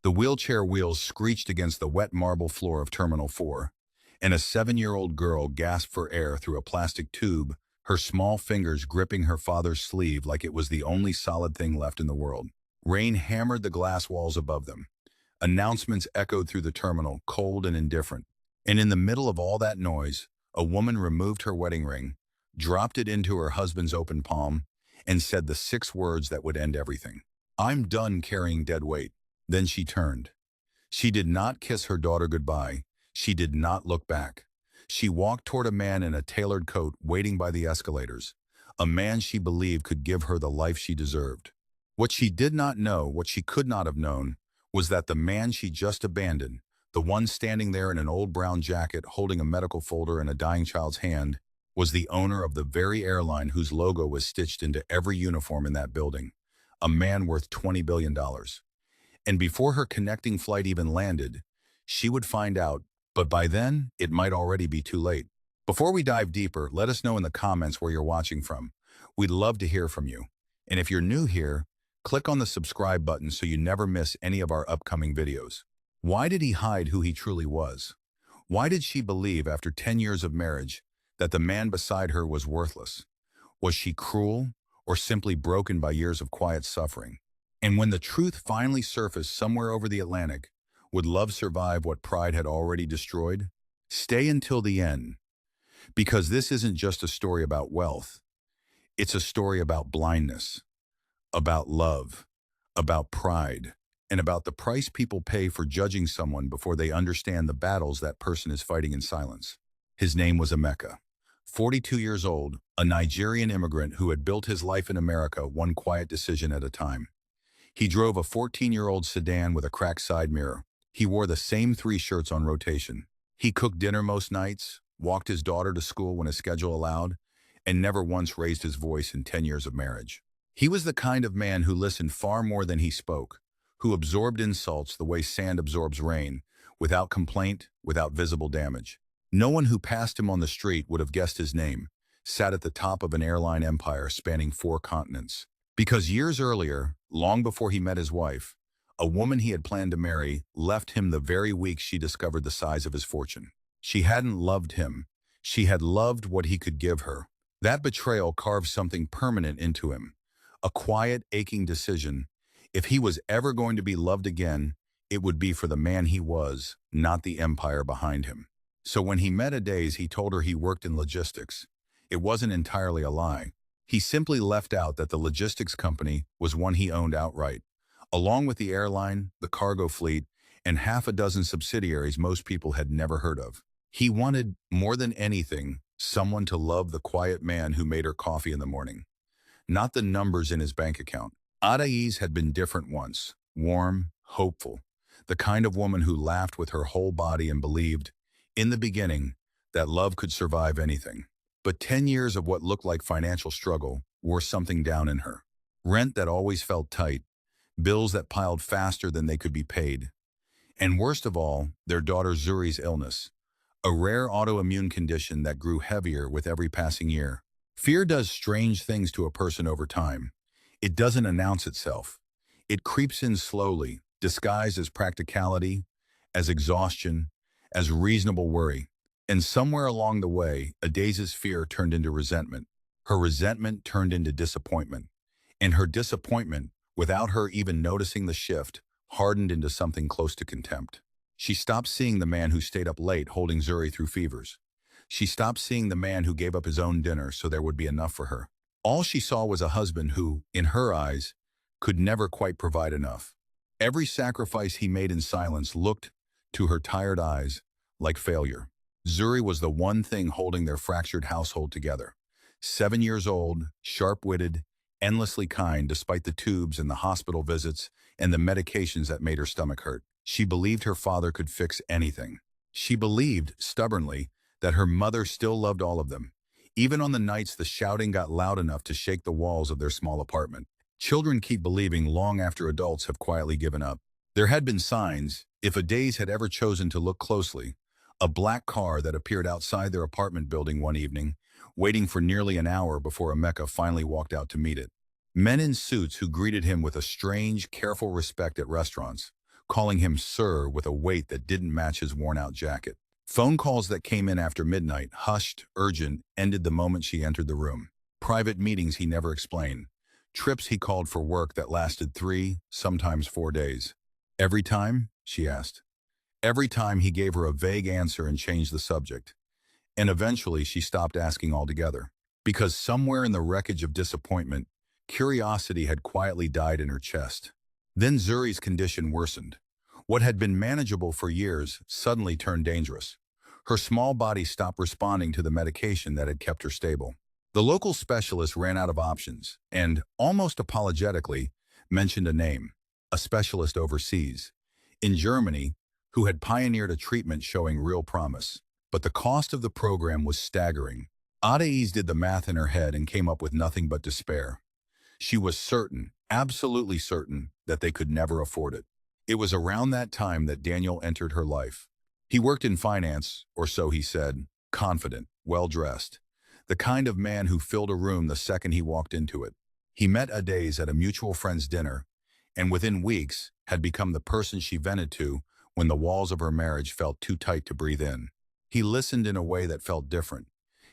The wheelchair wheels screeched against the wet marble floor of Terminal 4, and a 7-year-old girl gasped for air through a plastic tube, her small fingers gripping her father's sleeve like it was the only solid thing left in the world. Rain hammered the glass walls above them. Announcements echoed through the terminal, cold and indifferent. And in the middle of all that noise, a woman removed her wedding ring, dropped it into her husband's open palm, and said the 6 words that would end everything. "I'm done carrying dead weight." Then she turned. She did not kiss her daughter goodbye. She did not look back. She walked toward a man in a tailored coat waiting by the escalators, a man she believed could give her the life she deserved. What she did not know, what she could not have known, was that the man she just abandoned, the one standing there in an old brown jacket holding a medical folder in a dying child's hand, was the owner of the very airline whose logo was stitched into every uniform in that building, a man worth $20 billion. And before her connecting flight even landed, she would find out, but by then, it might already be too late. Before we dive deeper, let us know in the comments where you're watching from. We'd love to hear from you. And if you're new here, click on the subscribe button so you never miss any of our upcoming videos. Why did he hide who he truly was? Why did she believe after 10 years of marriage that the man beside her was worthless? Was she cruel or simply broken by years of quiet suffering? And when the truth finally surfaced somewhere over the Atlantic, would love survive what pride had already destroyed? Stay until the end, because this isn't just a story about wealth. It's a story about blindness, about love, about pride, and about the price people pay for judging someone before they understand the battles that person is fighting in silence. His name was Emeka, 42 years old, a Nigerian immigrant who had built his life in America one quiet decision at a time. He drove a 14-year-old sedan with a cracked side mirror. He wore the same 3 shirts on rotation. He cooked dinner most nights, walked his daughter to school when his schedule allowed, and never once raised his voice in 10 years of marriage. He was the kind of man who listened far more than he spoke, who absorbed insults the way sand absorbs rain, without complaint, without visible damage. No one who passed him on the street would have guessed his name, sat at the top of an airline empire spanning 4 continents. Because years earlier, long before he met his wife, a woman he had planned to marry left him the very week she discovered the size of his fortune. She hadn't loved him. She had loved what he could give her. That betrayal carved something permanent into him, a quiet, aching decision. If he was ever going to be loved again, it would be for the man he was, not the empire behind him. So when he met Adaeze, he told her he worked in logistics. It wasn't entirely a lie. He simply left out that the logistics company was one he owned outright, along with the airline, the cargo fleet, and half a dozen subsidiaries most people had never heard of. He wanted, more than anything, someone to love the quiet man who made her coffee in the morning, not the numbers in his bank account. Adaeze had been different once, warm, hopeful, the kind of woman who laughed with her whole body and believed, in the beginning, that love could survive anything. But 10 years of what looked like financial struggle wore something down in her. Rent that always felt tight, bills that piled faster than they could be paid, and worst of all, their daughter Zuri's illness, a rare autoimmune condition that grew heavier with every passing year. Fear does strange things to a person over time. It doesn't announce itself. It creeps in slowly, disguised as practicality, as exhaustion, as reasonable worry. And somewhere along the way, Adaze's fear turned into resentment. Her resentment turned into disappointment. And her disappointment, without her even noticing the shift, hardened into something close to contempt. She stopped seeing the man who stayed up late holding Zuri through fevers. She stopped seeing the man who gave up his own dinner so there would be enough for her. All she saw was a husband who, in her eyes, could never quite provide enough. Every sacrifice he made in silence looked, to her tired eyes, like failure. Zuri was the one thing holding their fractured household together. 7 years old, sharp-witted, endlessly kind despite the tubes and the hospital visits and the medications that made her stomach hurt. She believed her father could fix anything. She believed, stubbornly, that her mother still loved all of them, even on the nights the shouting got loud enough to shake the walls of their small apartment. Children keep believing long after adults have quietly given up. There had been signs, if Adaeze had ever chosen to look closely, a black car that appeared outside their apartment building one evening, waiting for nearly an hour before Emeka finally walked out to meet it. Men in suits who greeted him with a strange, careful respect at restaurants, calling him sir with a weight that didn't match his worn-out jacket. Phone calls that came in after midnight, hushed, urgent, ended the moment she entered the room. Private meetings he never explained. Trips he called for work that lasted 3, sometimes 4 days. Every time? She asked. Every time he gave her a vague answer and changed the subject. And eventually she stopped asking altogether. Because somewhere in the wreckage of disappointment, curiosity had quietly died in her chest. Then Zuri's condition worsened. What had been manageable for years suddenly turned dangerous. Her small body stopped responding to the medication that had kept her stable. The local specialist ran out of options and, almost apologetically, mentioned a name, a specialist overseas, in Germany, who had pioneered a treatment showing real promise. But the cost of the program was staggering. Adaeze did the math in her head and came up with nothing but despair. She was certain, absolutely certain, that they could never afford it. It was around that time that Daniel entered her life. He worked in finance, or so he said, confident, well-dressed, the kind of man who filled a room the second he walked into it. He met Adaeze at a mutual friend's dinner, and within weeks had become the person she vented to when the walls of her marriage felt too tight to breathe in. He listened in a way that felt different.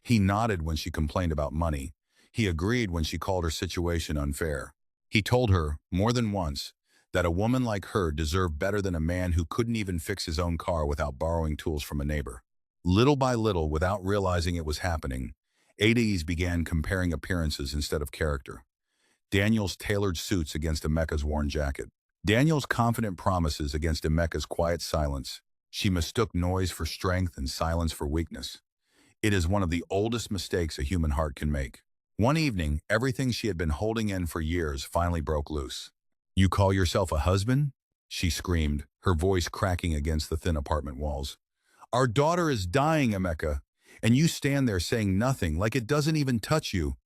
He nodded when she complained about money. He agreed when she called her situation unfair. He told her, more than once, that a woman like her deserved better than a man who couldn't even fix his own car without borrowing tools from a neighbor. Little by little, without realizing it was happening, Adaeze began comparing appearances instead of character. Daniel's tailored suits against Emeka's worn jacket. Daniel's confident promises against Emeka's quiet silence. She mistook noise for strength and silence for weakness. It is one of the oldest mistakes a human heart can make. One evening, everything she had been holding in for years finally broke loose. "You call yourself a husband?" she screamed, her voice cracking against the thin apartment walls. "Our daughter is dying, Emeka, and you stand there saying nothing, like it doesn't even touch you.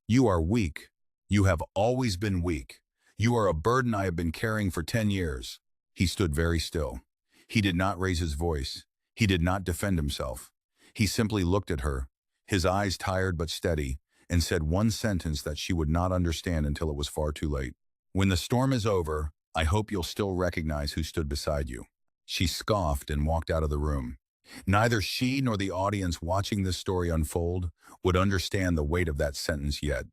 You are weak. You have always been weak. You are a burden I have been carrying for 10 years. He stood very still. He did not raise his voice. He did not defend himself. He simply looked at her, his eyes tired but steady, and said one sentence that she would not understand until it was far too late. "When the storm is over, I hope you'll still recognize who stood beside you." She scoffed and walked out of the room. Neither she nor the audience watching this story unfold would understand the weight of that sentence yet.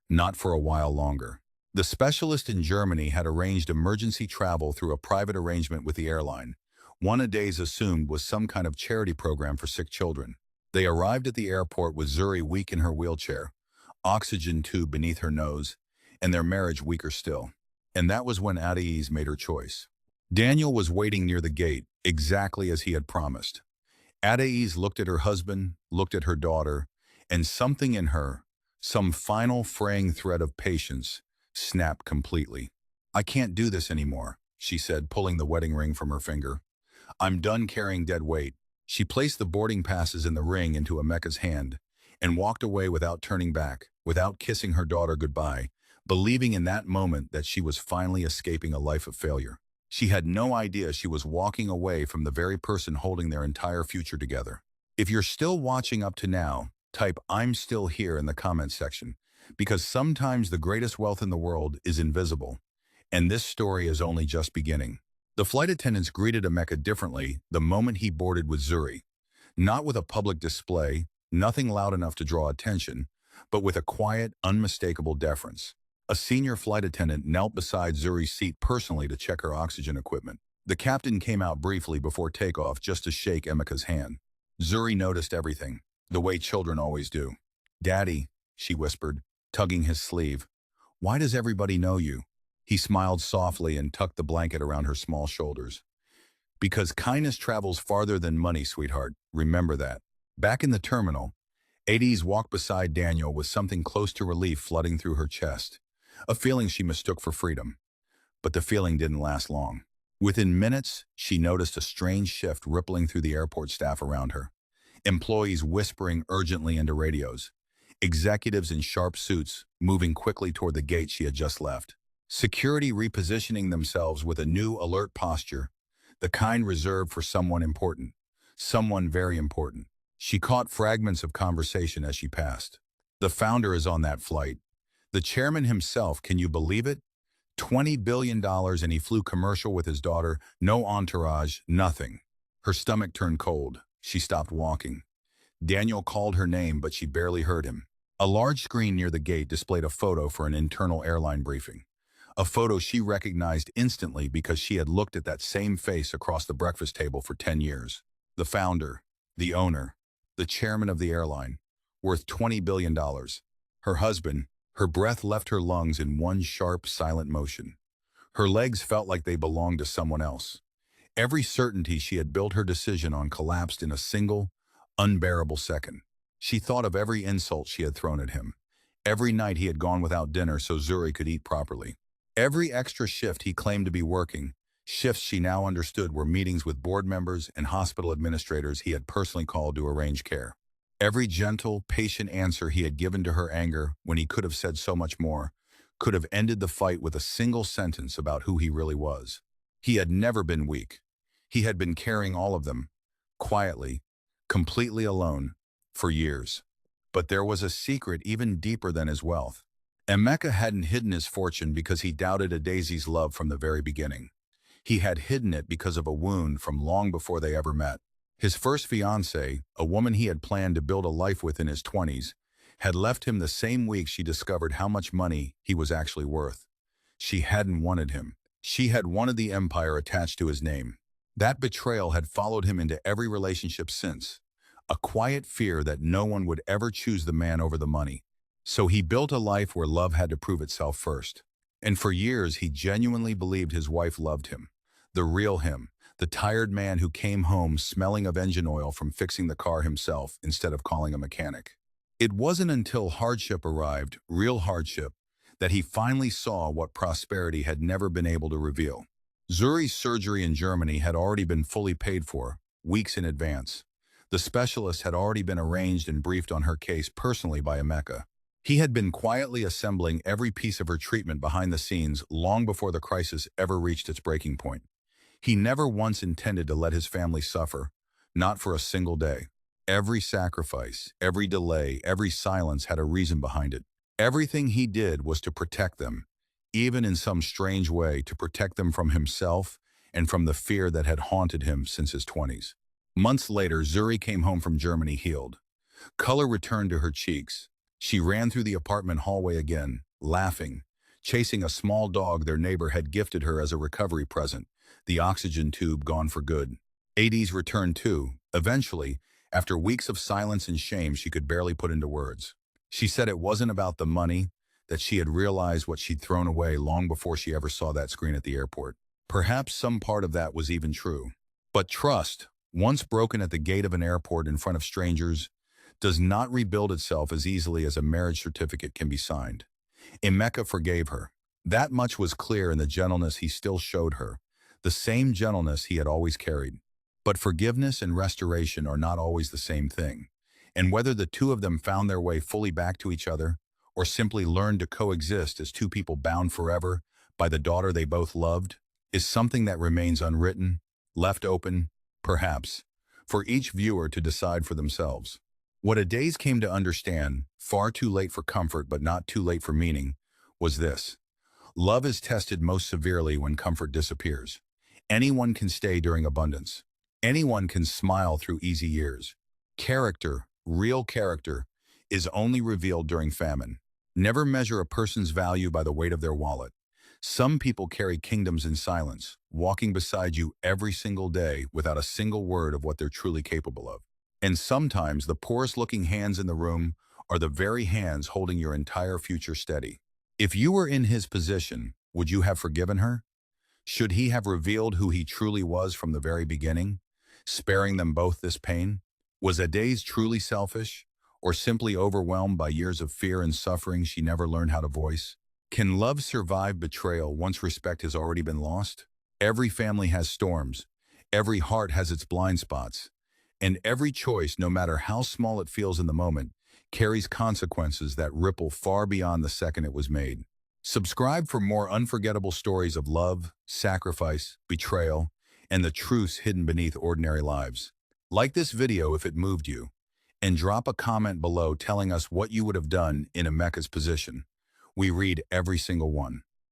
Not for a while longer. The specialist in Germany had arranged emergency travel through a private arrangement with the airline. One Adaeze assumed was some kind of charity program for sick children. They arrived at the airport with Zuri weak in her wheelchair, oxygen tube beneath her nose, and their marriage weaker still. And that was when Adaeze made her choice. Daniel was waiting near the gate, exactly as he had promised. Adaeze looked at her husband, looked at her daughter, and something in her, some final fraying thread of patience, snapped completely. "I can't do this anymore," she said, pulling the wedding ring from her finger. "I'm done carrying dead weight." She placed the boarding passes in the ring into Emeka's hand and walked away without turning back, without kissing her daughter goodbye, believing in that moment that she was finally escaping a life of failure. She had no idea she was walking away from the very person holding their entire future together. If you're still watching up to now, type "I'm still here" in the comments section, because sometimes the greatest wealth in the world is invisible, and this story is only just beginning. The flight attendants greeted Emeka differently the moment he boarded with Zuri. Not with a public display, nothing loud enough to draw attention, but with a quiet, unmistakable deference. A senior flight attendant knelt beside Zuri's seat personally to check her oxygen equipment. The captain came out briefly before takeoff just to shake Emeka's hand. Zuri noticed everything, the way children always do. "Daddy," she whispered, tugging his sleeve. "Why does everybody know you?" He smiled softly and tucked the blanket around her small shoulders. "Because kindness travels farther than money, sweetheart. Remember that." Back in the terminal, Adaeze walked beside Daniel with something close to relief flooding through her chest, a feeling she mistook for freedom. But the feeling didn't last long. Within minutes, she noticed a strange shift rippling through the airport staff around her. Employees whispering urgently into radios. Executives in sharp suits moving quickly toward the gate she had just left. Security repositioning themselves with a new alert posture, the kind reserved for someone important, someone very important. She caught fragments of conversation as she passed. "The founder is on that flight. The chairman himself, can you believe it? $20 billion and he flew commercial with his daughter, no entourage, nothing. Her stomach turned cold. She stopped walking. Daniel called her name, but she barely heard him. A large screen near the gate displayed a photo for an internal airline briefing. A photo she recognized instantly because she had looked at that same face across the breakfast table for 10 years. The founder, the owner, the chairman of the airline, worth $20 billion. Her husband, her breath left her lungs in one sharp, silent motion. Her legs felt like they belonged to someone else. Every certainty she had built her decision on collapsed in a single, unbearable second. She thought of every insult she had thrown at him. Every night he had gone without dinner so Zuri could eat properly. Every extra shift he claimed to be working, shifts she now understood were meetings with board members and hospital administrators he had personally called to arrange care. Every gentle, patient answer he had given to her anger when he could have said so much more, could have ended the fight with a single sentence about who he really was. He had never been weak. He had been carrying all of them, quietly, completely alone, for years. But there was a secret even deeper than his wealth. Emeka hadn't hidden his fortune because he doubted Adaeze's love from the very beginning. He had hidden it because of a wound from long before they ever met. His first fiancée, a woman he had planned to build a life with in his 20s, had left him the same week she discovered how much money he was actually worth. She hadn't wanted him. She had wanted the empire attached to his name. That betrayal had followed him into every relationship since, a quiet fear that no one would ever choose the man over the money. So he built a life where love had to prove itself first. And for years he genuinely believed his wife loved him, the real him, the tired man who came home smelling of engine oil from fixing the car himself instead of calling a mechanic. It wasn't until hardship arrived, real hardship, that he finally saw what prosperity had never been able to reveal. Zuri's surgery in Germany had already been fully paid for, weeks in advance. The specialist had already been arranged and briefed on her case personally by Emeka. He had been quietly assembling every piece of her treatment behind the scenes long before the crisis ever reached its breaking point. He never once intended to let his family suffer, not for a single day. Every sacrifice, every delay, every silence had a reason behind it. Everything he did was to protect them, even in some strange way to protect them from himself and from the fear that had haunted him since his 20s. Months later, Zuri came home from Germany healed. Color returned to her cheeks. She ran through the apartment hallway again, laughing, chasing a small dog their neighbor had gifted her as a recovery present, the oxygen tube gone for good. Adaeze returned too, eventually, after weeks of silence and shame she could barely put into words. She said it wasn't about the money, that she had realized what she'd thrown away long before she ever saw that screen at the airport. Perhaps some part of that was even true. But trust, once broken at the gate of an airport in front of strangers, does not rebuild itself as easily as a marriage certificate can be signed. Emeka forgave her. That much was clear in the gentleness he still showed her, the same gentleness he had always carried. But forgiveness and restoration are not always the same thing, and whether the two of them found their way fully back to each other, or simply learned to coexist as two people bound forever by the daughter they both loved, is something that remains unwritten, left open, perhaps, for each viewer to decide for themselves. What Adaeze came to understand, far too late for comfort but not too late for meaning, was this. Love is tested most severely when comfort disappears. Anyone can stay during abundance. Anyone can smile through easy years. Character, real character, is only revealed during famine. Never measure a person's value by the weight of their wallet. Some people carry kingdoms in silence, walking beside you every single day without a single word of what they're truly capable of. And sometimes the poorest-looking hands in the room are the very hands holding your entire future steady. If you were in his position, would you have forgiven her? Should he have revealed who he truly was from the very beginning, sparing them both this pain? Was Adaeze truly selfish, or simply overwhelmed by years of fear and suffering she never learned how to voice? Can love survive betrayal once respect has already been lost? Every family has storms. Every heart has its blind spots. And every choice, no matter how small it feels in the moment, carries consequences that ripple far beyond the second it was made. Subscribe for more unforgettable stories of love, sacrifice, betrayal, and the truths hidden beneath ordinary lives. Like this video if it moved you, and drop a comment below telling us what you would have done in Emeka's position. We read every single one.